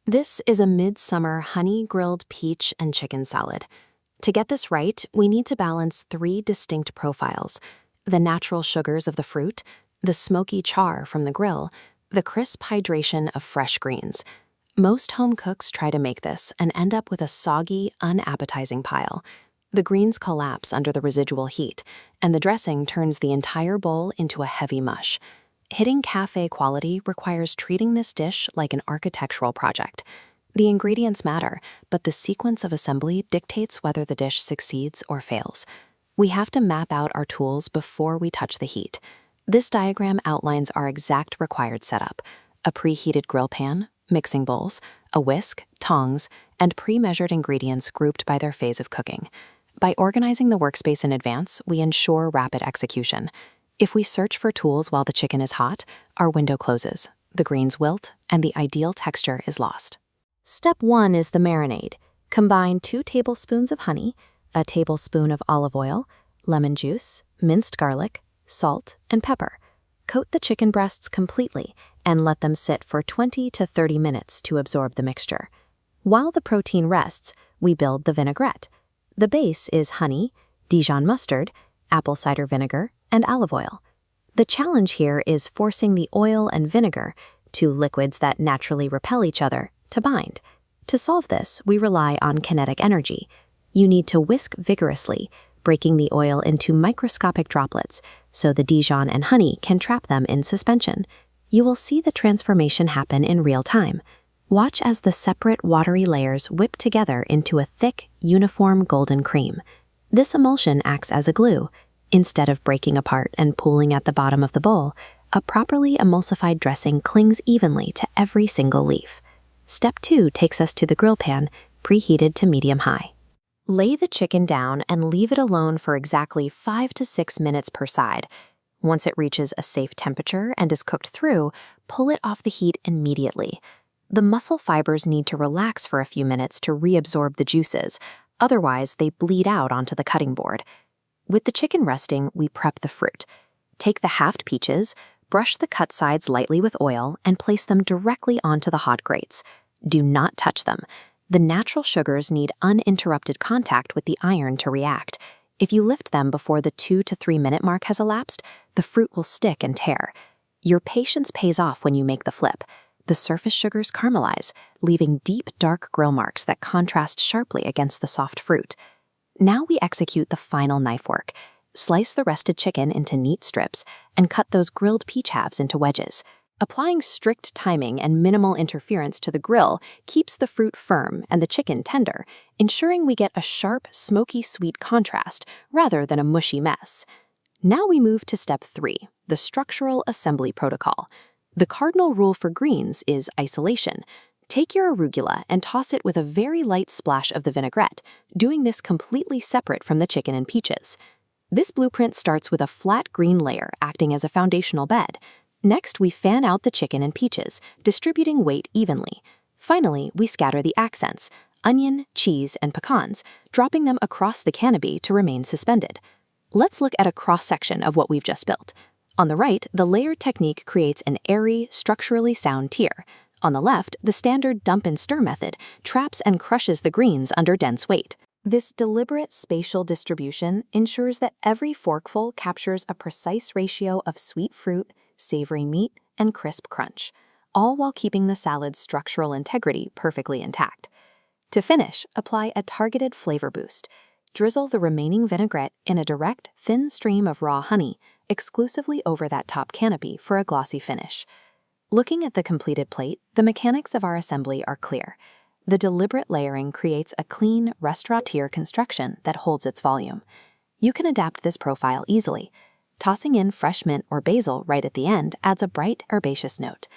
This is a midsummer honey-grilled peach and chicken salad. To get this right, we need to balance three distinct profiles: the natural sugars of the fruit, the smoky char from the grill, the crisp hydration of fresh greens. Most home cooks try to make this and end up with a soggy, unappetizing pile. The greens collapse under the residual heat, and the dressing turns the entire bowl into a heavy mush. Hitting cafe quality requires treating this dish like an architectural project. The ingredients matter, but the sequence of assembly dictates whether the dish succeeds or fails. We have to map out our tools before we touch the heat. This diagram outlines our exact required setup: a preheated grill pan, mixing bowls, a whisk, tongs, and pre-measured ingredients grouped by their phase of cooking. By organizing the workspace in advance, we ensure rapid execution. If we search for tools while the chicken is hot, our window closes, the greens wilt, and the ideal texture is lost. Step 1 is the marinade. Combine 2 tablespoons of honey, a tablespoon of olive oil, lemon juice, minced garlic, salt, and pepper. Coat the chicken breasts completely and let them sit for 20 to 30 minutes to absorb the mixture. While the protein rests, we build the vinaigrette. The base is honey, Dijon mustard, apple cider vinegar, and olive oil. The challenge here is forcing the oil and vinegar, two liquids that naturally repel each other, to bind. To solve this, we rely on kinetic energy. You need to whisk vigorously, breaking the oil into microscopic droplets so the Dijon and honey can trap them in suspension. You will see the transformation happen in real time. Watch as the separate watery layers whip together into a thick, uniform golden cream. This emulsion acts as a glue. Instead of breaking apart and pooling at the bottom of the bowl, a properly emulsified dressing clings evenly to every single leaf. Step 2 takes us to the grill pan, preheated to medium-high. Lay the chicken down and leave it alone for exactly 5 to 6 minutes per side. Once it reaches a safe temperature and is cooked through, pull it off the heat immediately. The muscle fibers need to relax for a few minutes to reabsorb the juices, otherwise they bleed out onto the cutting board. With the chicken resting, we prep the fruit. Take the halved peaches, brush the cut sides lightly with oil, and place them directly onto the hot grates. Do not touch them. The natural sugars need uninterrupted contact with the iron to react. If you lift them before the 2 to 3 minute mark has elapsed, the fruit will stick and tear. Your patience pays off when you make the flip. The surface sugars caramelize, leaving deep, dark grill marks that contrast sharply against the soft fruit. Now we execute the final knife work. Slice the rested chicken into neat strips and cut those grilled peach halves into wedges. Applying strict timing and minimal interference to the grill keeps the fruit firm and the chicken tender, ensuring we get a sharp, smoky sweet contrast rather than a mushy mess. Now we move to step 3, the structural assembly protocol. The cardinal rule for greens is isolation. Take your arugula and toss it with a very light splash of the vinaigrette, doing this completely separate from the chicken and peaches. This blueprint starts with a flat green layer acting as a foundational bed. Next, we fan out the chicken and peaches, distributing weight evenly. Finally, we scatter the accents: onion, cheese, and pecans, dropping them across the canopy to remain suspended. Let's look at a cross-section of what we've just built. On the right, the layered technique creates an airy, structurally sound tier. On the left, the standard dump and stir method traps and crushes the greens under dense weight. This deliberate spatial distribution ensures that every forkful captures a precise ratio of sweet fruit, savory meat, and crisp crunch, all while keeping the salad's structural integrity perfectly intact. To finish, apply a targeted flavor boost. Drizzle the remaining vinaigrette in a direct, thin stream of raw honey, exclusively over that top canopy for a glossy finish. Looking at the completed plate, the mechanics of our assembly are clear. The deliberate layering creates a clean, restaurateur construction that holds its volume. You can adapt this profile easily. Tossing in fresh mint or basil right at the end adds a bright, herbaceous note.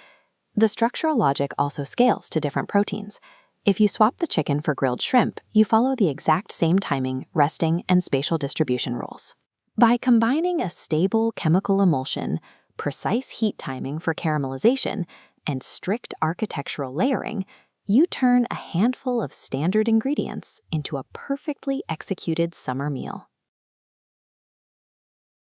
The structural logic also scales to different proteins. If you swap the chicken for grilled shrimp, you follow the exact same timing, resting, and spatial distribution rules. By combining a stable chemical emulsion, precise heat timing for caramelization, and strict architectural layering, you turn a handful of standard ingredients into a perfectly executed summer meal.